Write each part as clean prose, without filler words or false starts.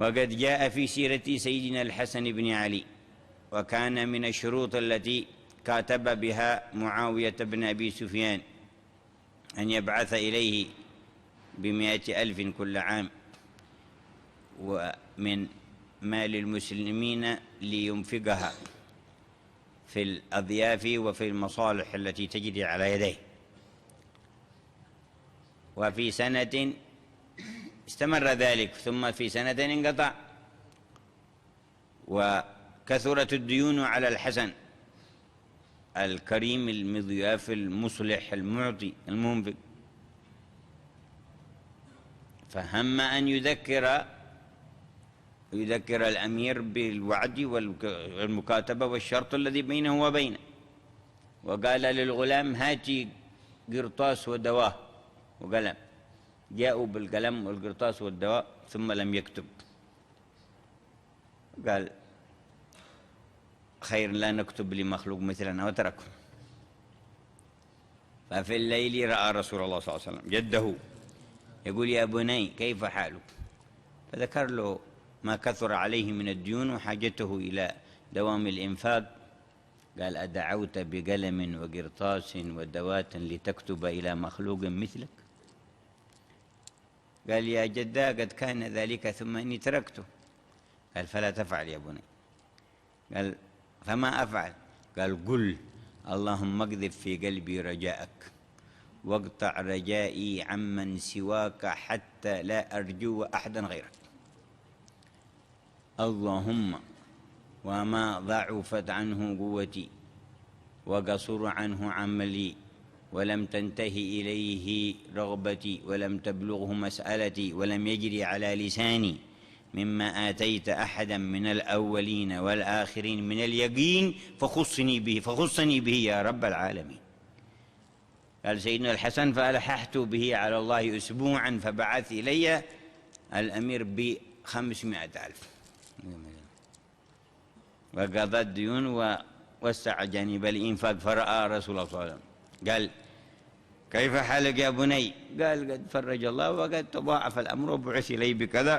وقد جاء في سيرة سيدنا الحسن بن علي، وكان من الشروط التي كاتب بها معاوية بن أبي سفيان أن يبعث إليه ب100,000 كل عام ومن مال المسلمين لينفقها في الأضياف وفي المصالح التي تجري على يديه. وفي سنة استمر ذلك، ثم في سنة انقطع، وكثرت الديون على الحسن الكريم المضياف المصلح المعطي المنفق، فهم أن يذكر الأمير بالوعد والمكاتبة والشرط الذي بينه وبينه، وقال للغلام هاتي قرطاس ودواه وقلم. جاءوا بالقلم والقرطاس والدواء ثم لم يكتب. قال خير لا نكتب لمخلوق مثلنا، وتركه. ففي الليل رأى رسول الله صلى الله عليه وسلم جده يقول يا بني كيف حالك؟ فذكر له ما كثر عليه من الديون وحاجته إلى دوام الإنفاق. قال أدعوت بقلم وقرطاس ودوات لتكتب إلى مخلوق مثلك؟ قال يا جدا قد كان ذلك ثم إني تركته. قال فلا تفعل يا بني. قال فما أفعل؟ قال قل اللهم اقذف في قلبي رجاءك واقطع رجائي عمن سواك حتى لا أرجو أحدا غيرك. اللهم وما ضعفت عنه قوتي وقصر عنه عملي ولم تنتهي إليه رغبتي ولم تبلغه مسألتي ولم يجري على لساني مما آتيت أحدا من الأولين والآخرين من اليقين فخصني به يا رب العالمين. قال سيدنا الحسن فألححت به على الله أسبوعا فبعث إلي الأمير ب500,000 وقضى الديون ووسع جانب الإنفاق. فرأى رسول الله صلى الله عليه وسلم قال كيف حالك يا بني؟ قال قد فرج الله وقد تضاعف الأمر وبعث إلي بكذا.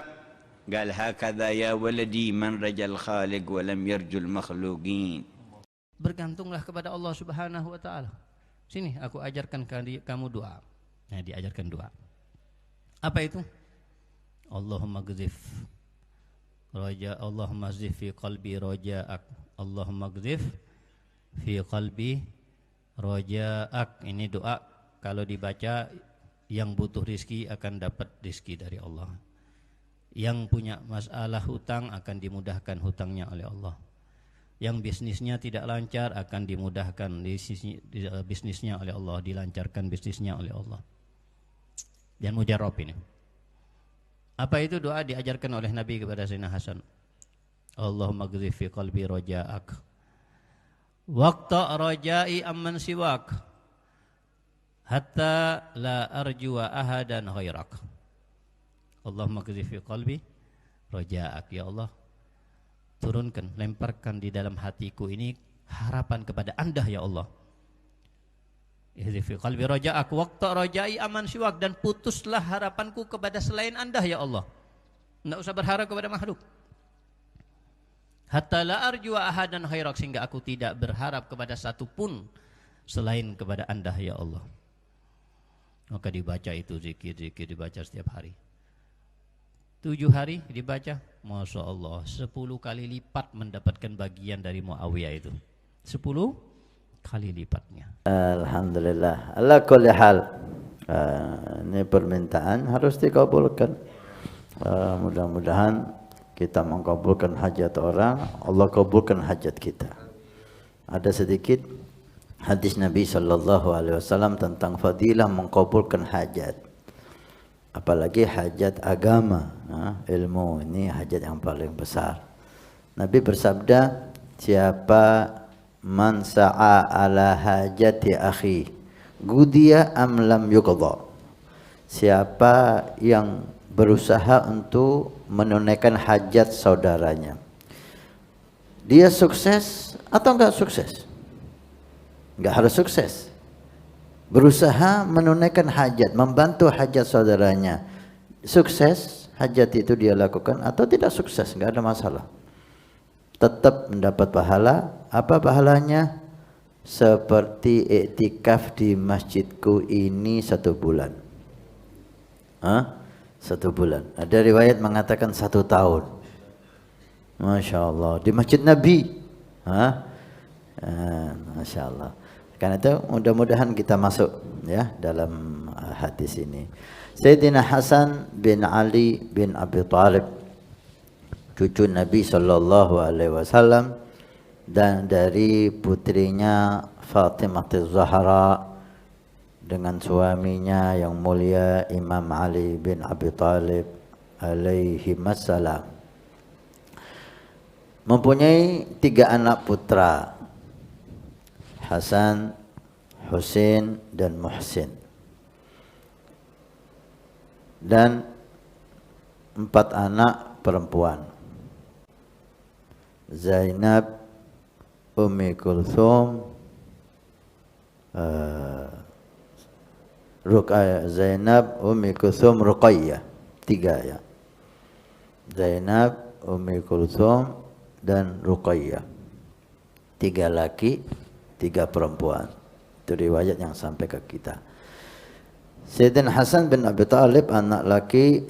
قال هكذا يا ولدي من رجا الخالق ولم يرجو المخلوقين. Bergantunglah kepada Allah Subhanahu wa taala. Sini aku ajarkan kamu doa. Nah, diajarkan doa. Apa itu? Allahumma gzif Allahumma gzif fi qalbi raja'ak. Allahumma gzif fi qalbi raja'ak. Ini doa kalau dibaca yang butuh rizki akan dapat rizki dari Allah. Yang punya masalah hutang akan dimudahkan hutangnya oleh Allah. Yang bisnisnya tidak lancar akan dimudahkan bisnisnya oleh Allah, dilancarkan bisnisnya oleh Allah. Dan mujarrab ini. Apa itu doa diajarkan oleh Nabi kepada Sayyidina Hasan? Allahumma gzif fi qalbi raja'ak waqta rajai amman siwak hatta la arjua ahadan ghairak. Allahumma gzif fi qalbi raja'ak. Ya Allah, turunkan, lemparkan di dalam hatiku ini harapan kepada Anda ya Allah. Gzif fi qalbi raja'ak waqta rajai amman siwak, dan putuslah harapanku kepada selain Anda ya Allah. Tidak usah berharap kepada makhluk. Hatta la arjua ahadan ghairak, sehingga aku tidak berharap kepada satu pun selain kepada Anda ya Allah. Maka dibaca itu zikir-zikir, dibaca setiap hari. 7 hari dibaca, Masya Allah 10 kali lipat mendapatkan bagian dari Muawiyah itu. 10 kali lipatnya. Alhamdulillah. Ala kulli hal, ini permintaan harus dikabulkan. Mudah-mudahan kita mengabulkan hajat orang, Allah kabulkan hajat kita. Ada sedikit hadis Nabi SAW tentang fadilah mengabulkan hajat. Apalagi hajat agama, ilmu, ini hajat yang paling besar. Nabi bersabda, siapa man sa'a ala hajati akhi gudiya am lam yuqdha, siapa yang berusaha untuk menunaikan hajat saudaranya, dia sukses atau enggak sukses? Enggak harus sukses. Berusaha menunaikan hajat, membantu hajat saudaranya, sukses hajat itu dia lakukan atau tidak sukses, nggak ada masalah. Tetap mendapat pahala. Apa pahalanya? Seperti iktikaf di masjidku ini 1 bulan. 1 bulan. Ada riwayat mengatakan 1 tahun. Masya Allah. Di masjid Nabi. Masya Allah. Karena itu mudah-mudahan kita masuk ya dalam hadis ini. Sayyidina Hasan bin Ali bin Abi Thalib, cucu Nabi sallallahu alaihi wasallam, dan dari putrinya Fatimah Az-Zahra dengan suaminya yang mulia Imam Ali bin Abi Thalib alaihi wassalam, mempunyai 3 anak putra, Hasan, Husain dan Muhsin, dan 4 anak perempuan, Zainab, Ummi Kulthum, Zainab, Ummi Kulthum, Ruqayyah. 3 ya. Zainab, Ummi Kulthum dan Ruqayyah. 3 laki, 3 perempuan. Itu riwayat yang sampai ke kita. Sayyidina Hasan bin Abi Thalib, anak laki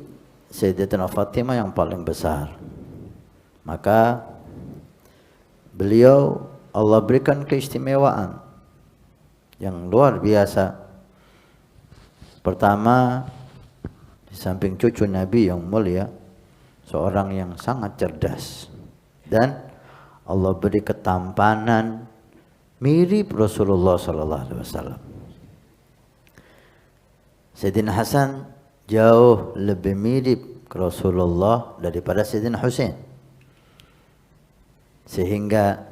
Sayyidatina Fatimah yang paling besar. Maka beliau Allah berikan keistimewaan yang luar biasa. Pertama, di samping cucu Nabi yang mulia, seorang yang sangat cerdas, dan Allah beri ketampanan mirip Rasulullah sallallahu alaihi wasallam. Sayyidina Hasan jauh lebih mirip ke Rasulullah daripada Sayyidina Husain. Sehingga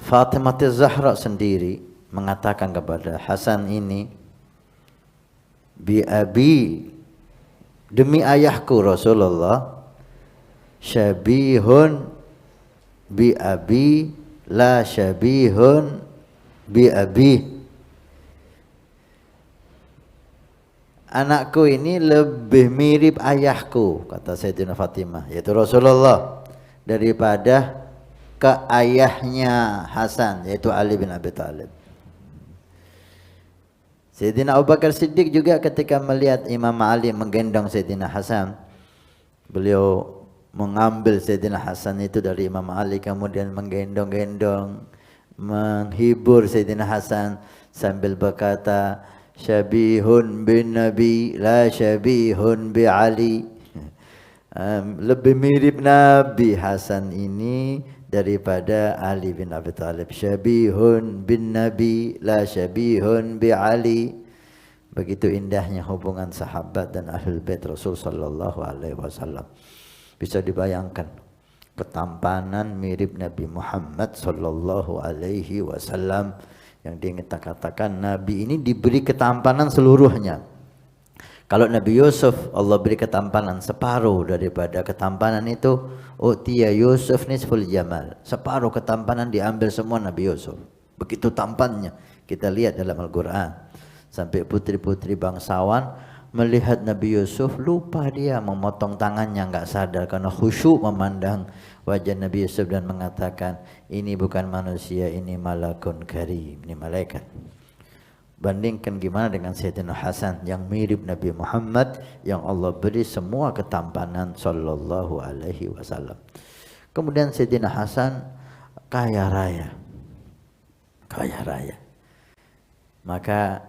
Fatimah Az-Zahra sendiri mengatakan kepada Hasan ini, bi abi, demi ayahku Rasulullah, syabihun bi abi la syabihun bi abi. Anakku ini lebih mirip ayahku, kata Sayyidina Fatimah, yaitu Rasulullah, daripada ke ayahnya Hasan, yaitu Ali bin Abi Thalib. Sayyidina Abu Bakar Siddiq juga ketika melihat Imam Ali menggendong Sayyidina Hasan, beliau mengambil Sayyidina Hasan itu dari Imam Ali, kemudian menggendong-gendong, menghibur Sayyidina Hasan sambil berkata, syabihun bin Nabi la syabihun bi Ali. Lebih mirip Nabi Hasan ini daripada Ali bin Abi Thalib. Syabihun bin Nabi la syabihun bi Ali. Begitu indahnya hubungan sahabat dan ahlul bait Rasul sallallahu alaihi wasallam. Bisa dibayangkan ketampanan mirip Nabi Muhammad sallallahu alaihi wasallam, yang dia katakan Nabi ini diberi ketampanan seluruhnya. Kalau Nabi Yusuf Allah beri ketampanan separuh daripada ketampanan itu, utiya Yusuf nisful jamal, separuh ketampanan diambil semua Nabi Yusuf. Begitu tampannya, kita lihat dalam Al-Quran. Sampai putri-putri bangsawan melihat Nabi Yusuf, lupa dia memotong tangannya, enggak sadar karena khusyuk memandang wajah Nabi Yusuf dan mengatakan, ini bukan manusia, ini malakun karim, ini malaikat. Bandingkan gimana dengan Sayyidina Hasan yang mirip Nabi Muhammad, yang Allah beri semua ketampanan sallallahu alaihi wasallam. Kemudian Sayyidina Hasan kaya raya. Kaya raya. Maka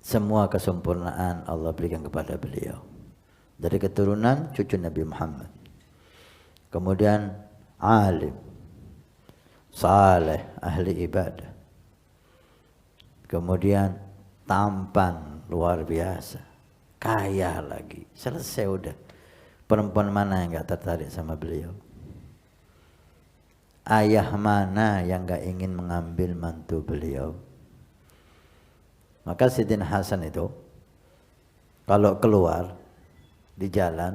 semua kesempurnaan Allah berikan kepada beliau. Dari keturunan cucu Nabi Muhammad. Kemudian alim, saleh, ahli ibadah. Kemudian tampan luar biasa, kaya lagi. Selesai udah. Perempuan mana yang gak tertarik sama beliau? Ayah mana yang gak ingin mengambil mantu beliau? Maka Sayyidina Hasan itu kalau keluar di jalan,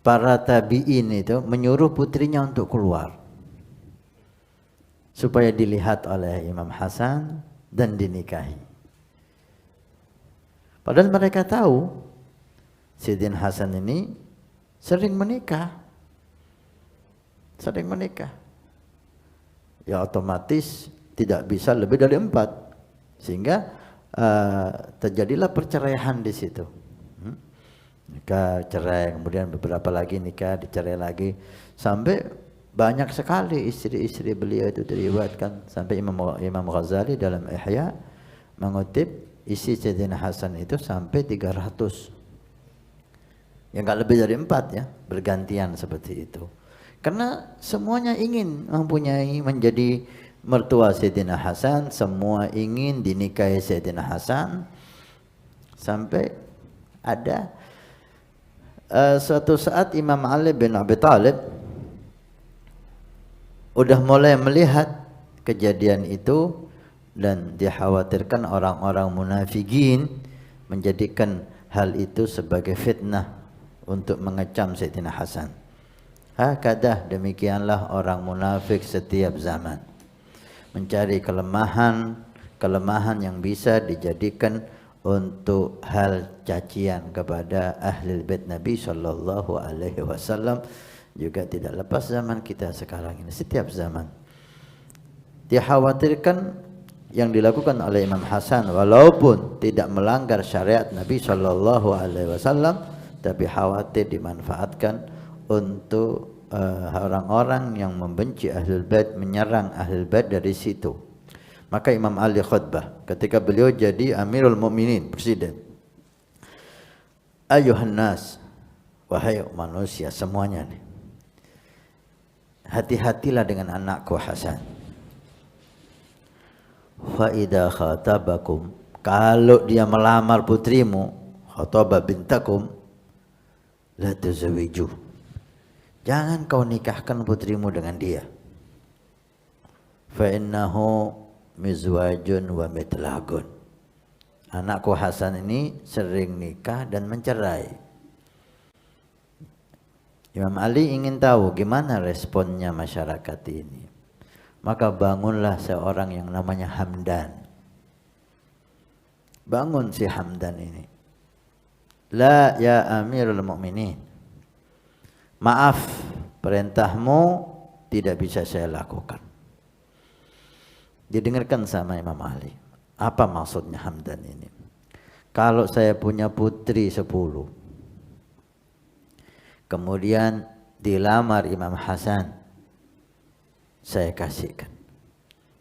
para tabi'in itu menyuruh putrinya untuk keluar supaya dilihat oleh Imam Hasan dan dinikahi. Padahal mereka tahu Sayyidina Hasan ini sering menikah. Ya otomatis tidak bisa lebih dari 4. Sehingga terjadilah perceraian di situ. Nikah, cerai, kemudian beberapa lagi nikah, dicerai lagi. Sampai banyak sekali istri-istri beliau itu diriwayatkan. Sampai Imam Ghazali dalam Ihya mengutip isi Sayyidina Hasan itu sampai 300. Ya enggak lebih dari 4 ya, bergantian seperti itu. Karena semuanya ingin mempunyai menjadi mertua Sayyidina Hasan, semua ingin dinikahi Sayyidina Hasan. Sampai ada suatu saat Imam Ali bin Abi Thalib udah mulai melihat kejadian itu dan dikhawatirkan orang-orang munafikin menjadikan hal itu sebagai fitnah untuk mengecam Sayyidina Hasan. Hakadah, demikianlah orang munafik setiap zaman, mencari kelemahan yang bisa dijadikan untuk hal cacian kepada ahli bait Nabi sallallahu alaihi wasallam. Juga tidak lepas zaman kita sekarang ini, setiap zaman dikhawatirkan yang dilakukan oleh Imam Hasan walaupun tidak melanggar syariat Nabi sallallahu alaihi wasallam, tapi khawatir dimanfaatkan untuk orang-orang yang membenci ahlul bait, menyerang ahlul bait dari situ. Maka Imam Ali khutbah ketika beliau jadi Amirul Mukminin, presiden. Ayuhan nas, wahai manusia semuanya nih, hati-hatilah dengan anakku Hasan. Fa idza khatabakum, kalau dia melamar putrimu, khataba bintakum, la tuzawiju, jangan kau nikahkan putrimu dengan dia. Fa innahu mizwajun wa mitlagun, anakku Hasan ini sering nikah dan mencerai. Imam Ali ingin tahu gimana responnya masyarakat ini. Maka bangunlah seorang yang namanya Hamdan. Bangun si Hamdan ini. La ya Amirul Mukminin, maaf, perintahmu tidak bisa saya lakukan. Didengarkan sama Imam Ali. Apa maksudnya Hamdan ini? Kalau saya punya putri 10, kemudian dilamar Imam Hasan, saya kasihkan.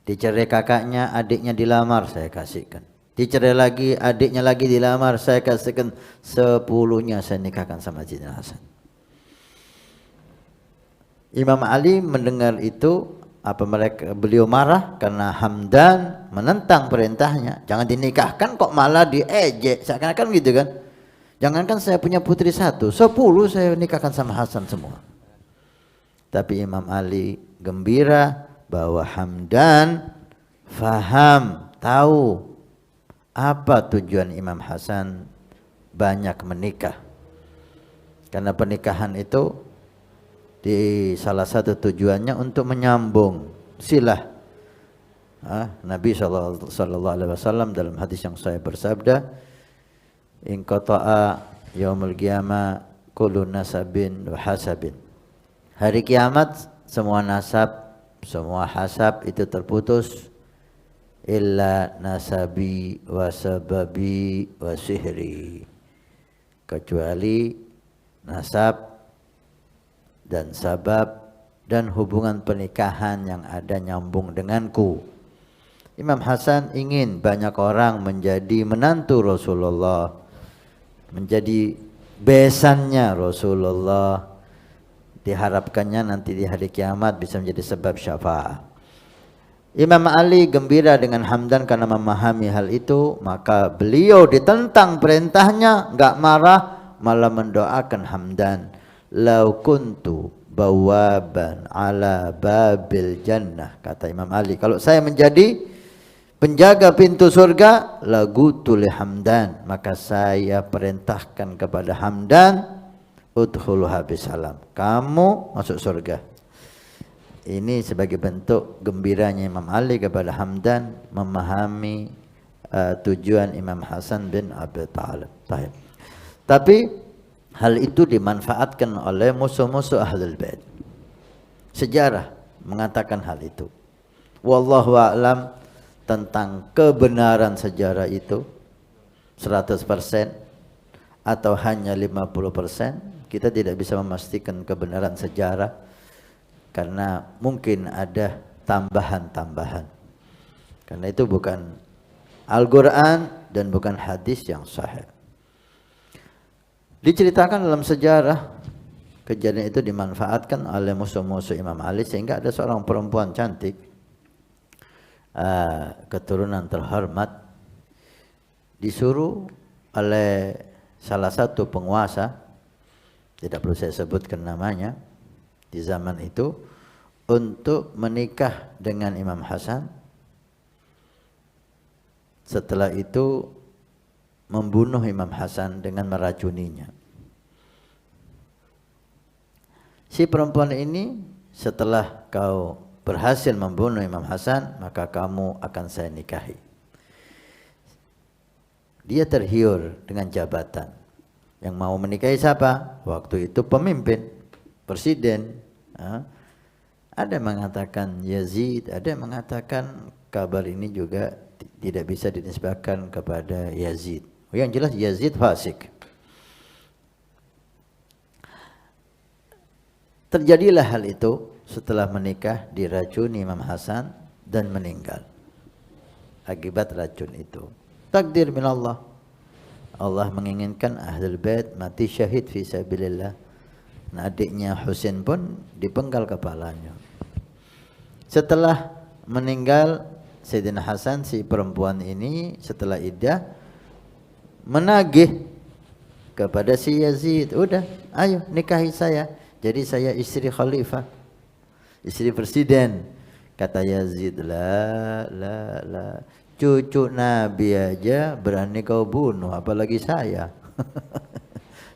Dicerai kakaknya, adiknya dilamar, saya kasihkan. Dicerai lagi, adiknya lagi dilamar, saya kasihkan. 10-nya saya nikahkan sama Sayyidina Hasan. Imam Ali mendengar itu, beliau marah karena Hamdan menentang perintahnya. Jangan dinikahkan kok malah diejek, seakan-akan gitu kan. Jangankan saya punya putri 1, 10 saya nikahkan sama Hasan semua. Tapi Imam Ali gembira bahwa Hamdan faham, tahu apa tujuan Imam Hasan banyak menikah. Karena pernikahan itu di salah satu tujuannya untuk menyambung silah. Nabi sallallahu alaihi wasallam dalam hadis yang saya bersabda, in qata'a yaumul qiyamah kullu nasabin wa hasabin. Hari kiamat semua nasab, semua hasab itu terputus, illa nasabi wa sababi wa sihri, kecuali nasab dan sabab dan hubungan pernikahan yang ada nyambung denganku. Imam Hasan ingin banyak orang menjadi menantu Rasulullah, menjadi besannya Rasulullah. Diharapkannya nanti di hari kiamat bisa menjadi sebab syafaat. Imam Ali gembira dengan Hamdan karena memahami hal itu, maka beliau ditentang perintahnya, enggak marah, malah mendoakan Hamdan. Lau kuntu bawaban ala babil jannah, kata Imam Ali, kalau saya menjadi penjaga pintu surga, lagutu li Hamdan, maka saya perintahkan kepada Hamdan, udkhuluha bisalam, kamu masuk surga. Ini sebagai bentuk gembiranya Imam Ali kepada Hamdan, memahami tujuan Imam Hasan bin Abi Thalib. Tapi hal itu dimanfaatkan oleh musuh-musuh Ahlul Bait. Sejarah mengatakan hal itu. Wallahu a'lam tentang kebenaran sejarah itu 100% atau hanya 50%, kita tidak bisa memastikan kebenaran sejarah karena mungkin ada tambahan-tambahan. Karena itu bukan Al-Quran dan bukan hadis yang sahih. Diceritakan dalam sejarah kejadian itu dimanfaatkan oleh musuh-musuh Imam Ali sehingga ada seorang perempuan cantik, keturunan terhormat, disuruh oleh salah satu penguasa, tidak perlu saya sebutkan namanya, di zaman itu untuk menikah dengan Imam Hasan. Setelah itu membunuh Imam Hasan dengan meracuninya. Si perempuan ini, setelah kau berhasil membunuh Imam Hasan, maka kamu akan saya nikahi. Dia tergiur dengan jabatan. Yang mau menikahi siapa? Waktu itu pemimpin, presiden. Ada yang mengatakan Yazid, ada yang mengatakan kabar ini juga tidak bisa dinisbahkan kepada Yazid. Yang jelas Yazid fasik. Terjadilah hal itu setelah menikah, diracuni Imam Hasan dan meninggal akibat racun itu. Takdir minallah. Allah menginginkan Ahlul Bait mati syahid fi sabilillah. Nah, adiknya Husain pun dipenggal kepalanya. Setelah meninggal Sayyidina Hasan, si perempuan ini setelah iddah menagih kepada si Yazid, udah, ayo nikahi saya. Jadi saya istri khalifah, istri presiden. Kata Yazid, la, cucu Nabi aja berani kau bunuh, apalagi saya.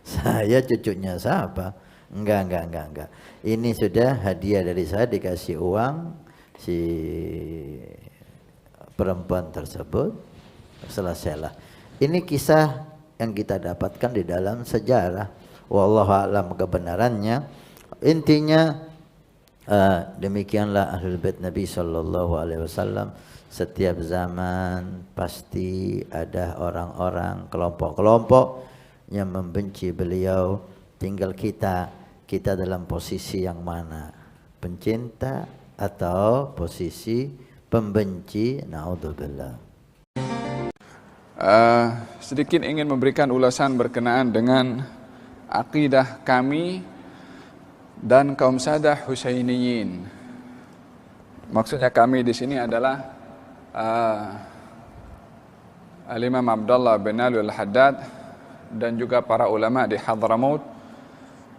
Saya cucunya siapa? Enggak. Ini sudah hadiah dari saya, dikasih uang si perempuan tersebut, selesailah. Ini kisah yang kita dapatkan di dalam sejarah. Wallahu a'lam kebenarannya. Intinya demikianlah Ahlul Bait Nabi sallallahu alaihi wasallam. Setiap zaman pasti ada orang-orang, kelompok-kelompok yang membenci beliau. Tinggal kita dalam posisi yang mana? Pencinta atau posisi pembenci? Naudzubillah. Sedikit ingin memberikan ulasan berkenaan dengan akidah kami dan kaum Sadah Husainiyin. Maksudnya kami di sini adalah Al-Imam Abdullah bin Ali Al-Haddad dan juga para ulama di Hadramaut,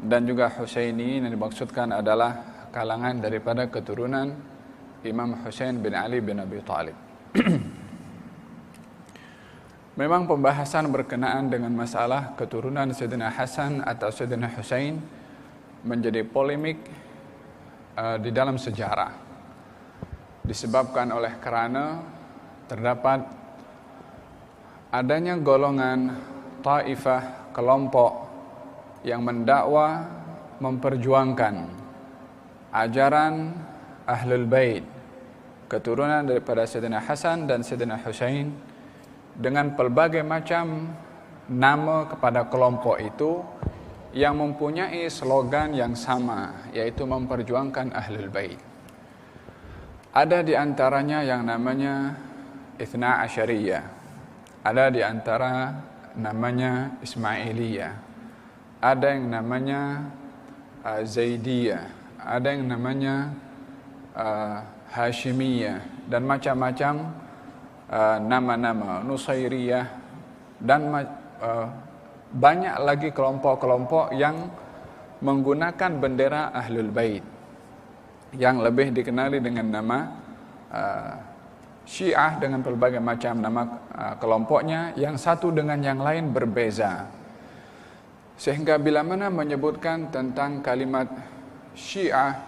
dan juga Husainiyin yang dimaksudkan adalah kalangan daripada keturunan Imam Husain bin Ali bin Abi Thalib. Memang pembahasan berkenaan dengan masalah keturunan Sayyidina Hasan atau Sayyidina Husain menjadi polemik di dalam sejarah, disebabkan oleh karena terdapat adanya golongan taifah, kelompok yang mendakwa memperjuangkan ajaran Ahlul Bait, keturunan daripada Sayyidina Hasan dan Sayyidina Husain, dengan pelbagai macam nama kepada kelompok itu yang mempunyai slogan yang sama, yaitu memperjuangkan Ahlul Bait. Ada di antaranya yang namanya Ithna Asyariyah, ada di antara namanya Ismailiyah, ada yang namanya Zaidiyah, ada yang namanya Hashimiyah, dan macam-macam nama-nama, Nusairiyah, dan banyak lagi kelompok-kelompok yang menggunakan bendera Ahlul Bait, yang lebih dikenali dengan nama Syiah, dengan berbagai macam nama kelompoknya, yang satu dengan yang lain berbeza. Sehingga bila mana menyebutkan tentang kalimat Syiah,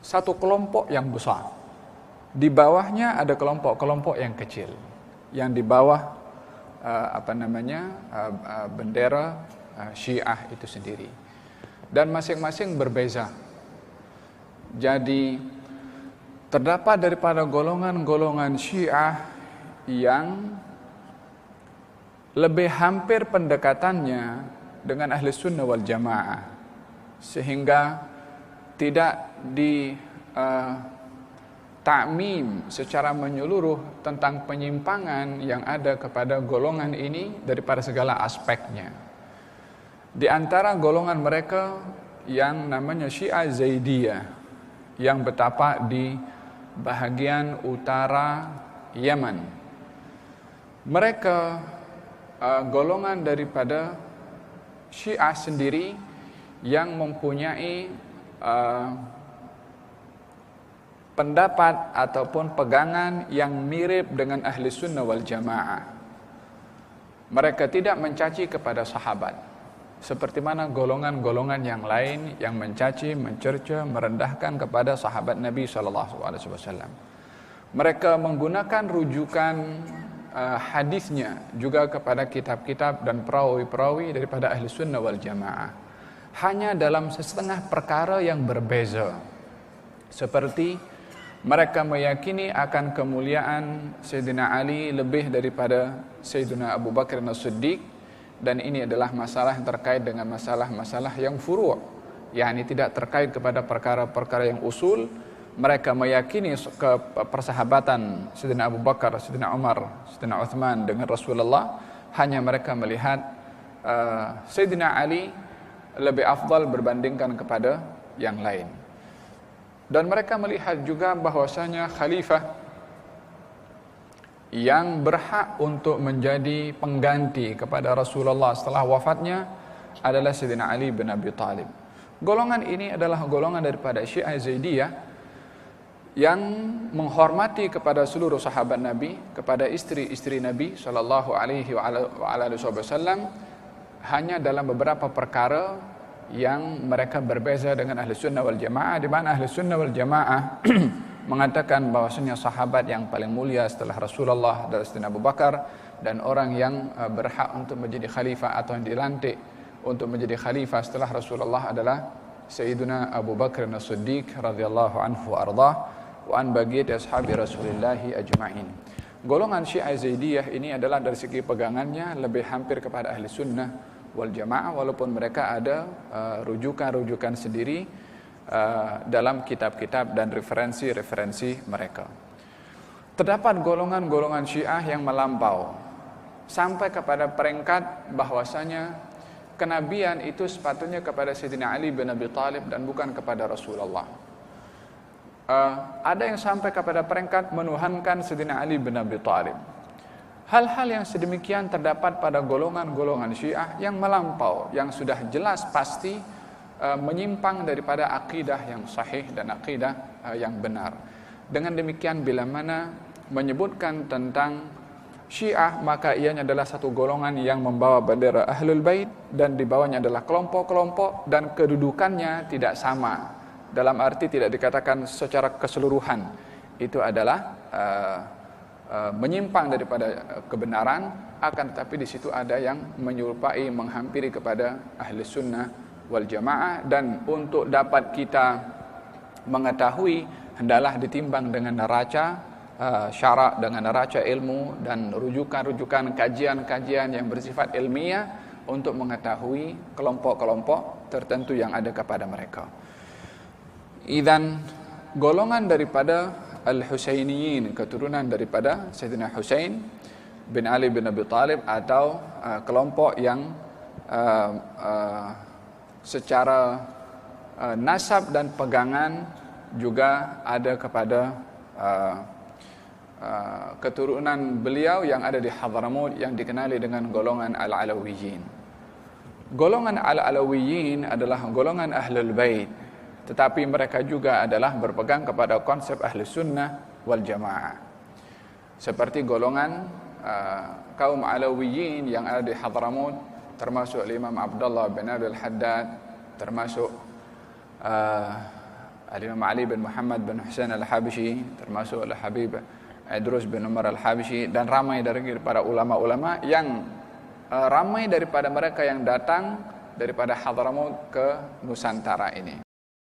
satu kelompok yang besar, Di bawahnya ada kelompok-kelompok yang kecil yang di bawah bendera Syiah itu sendiri, dan masing-masing berbeza. Jadi terdapat daripada golongan-golongan Syiah yang lebih hampir pendekatannya dengan ahli sunnah wal jamaah, sehingga tidak ta'mim secara menyeluruh tentang penyimpangan yang ada kepada golongan ini daripada segala aspeknya. Di antara golongan mereka yang namanya Syiah Zaidiyah, yang bertapak di bahagian utara Yaman. Mereka golongan daripada Syiah sendiri yang mempunyai pendapat ataupun pegangan yang mirip dengan ahli sunnah wal jamaah. Mereka tidak mencaci kepada sahabat, seperti mana golongan-golongan yang lain yang mencaci, mencerca, merendahkan kepada sahabat Nabi SAW. Mereka menggunakan rujukan hadisnya juga kepada kitab-kitab dan perawi-perawi daripada ahli sunnah wal jamaah, hanya dalam setengah perkara yang berbeza. Seperti mereka meyakini akan kemuliaan Sayyidina Ali lebih daripada Sayyidina Abu Bakar As-Siddiq, dan ini adalah masalah yang terkait dengan masalah-masalah yang furu', yakni tidak terkait kepada perkara-perkara yang usul. Mereka meyakini persahabatan Sayyidina Abu Bakar, Sayyidina Umar, Sayyidina Uthman dengan Rasulullah. Hanya mereka melihat Sayyidina Ali lebih afdal berbandingkan kepada yang lain. Dan mereka melihat juga bahwasanya khalifah yang berhak untuk menjadi pengganti kepada Rasulullah setelah wafatnya adalah Sayyidina Ali bin Abi Thalib. Golongan ini adalah golongan daripada Syiah Zaidiyah yang menghormati kepada seluruh sahabat Nabi, kepada istri-istri Nabi sallallahu alaihi wasallam, hanya dalam beberapa perkara yang mereka berbeza dengan ahli sunnah wal jamaah, di mana ahli sunnah wal jamaah mengatakan bahwasanya sahabat yang paling mulia setelah Rasulullah adalah Sayyidina Abu Bakar, dan orang yang berhak untuk menjadi khalifah atau yang dilantik untuk menjadi khalifah setelah Rasulullah adalah Sayyidina Abu Bakar As-Siddiq radhiyallahu anhu ardah wa an baqiyati ashabi Rasulillah ajma'in. Golongan Syiah Zaidiyah ini adalah dari segi pegangannya lebih hampir kepada ahli sunnah wal jamaah, walaupun mereka ada rujukan-rujukan sendiri dalam kitab-kitab dan referensi-referensi mereka. Terdapat golongan-golongan Syiah yang melampau sampai kepada peringkat bahwasanya kenabian itu sepatutnya kepada Sayyidina Ali bin Abi Thalib dan bukan kepada Rasulullah. Ada yang sampai kepada peringkat menuhankan Sayyidina Ali bin Abi Thalib. Hal-hal yang sedemikian terdapat pada golongan-golongan Syiah yang melampau, yang sudah jelas pasti menyimpang daripada akidah yang sahih dan akidah yang benar. Dengan demikian, bila mana menyebutkan tentang Syiah, maka ianya adalah satu golongan yang membawa bendera Ahlul Bait, dan di bawahnya adalah kelompok-kelompok, dan kedudukannya tidak sama. Dalam arti tidak dikatakan secara keseluruhan itu adalah menyimpang daripada kebenaran, akan tetapi di situ ada yang menyerupai, menghampiri kepada ahli sunnah wal jamaah. Dan untuk dapat kita mengetahui, hendaklah ditimbang dengan neraca syarak, dengan neraca ilmu dan rujukan-rujukan kajian-kajian yang bersifat ilmiah untuk mengetahui kelompok-kelompok tertentu yang ada kepada mereka. Idzan golongan daripada Al-Husainiyin, keturunan daripada Sayyidina Husain bin Ali bin Abi Thalib, atau kelompok yang secara nasab dan pegangan juga ada kepada keturunan beliau yang ada di Hadramut, yang dikenali dengan golongan Al-Alawiyin. Golongan Al-Alawiyin adalah golongan Ahlul Bait, tetapi mereka juga adalah berpegang kepada konsep ahli sunnah wal jamaah. Seperti golongan kaum Alawiyin yang ada di Hadramut, termasuk Imam Abdullah bin Abi al-Haddad, termasuk Al-Imam Ali bin Muhammad bin Husain Al-Habsyi, termasuk Al-Habib Idrus bin Umar Al-Habsyi, dan ramai dari para ulama-ulama yang ramai daripada mereka yang datang daripada Hadramaut ke Nusantara ini.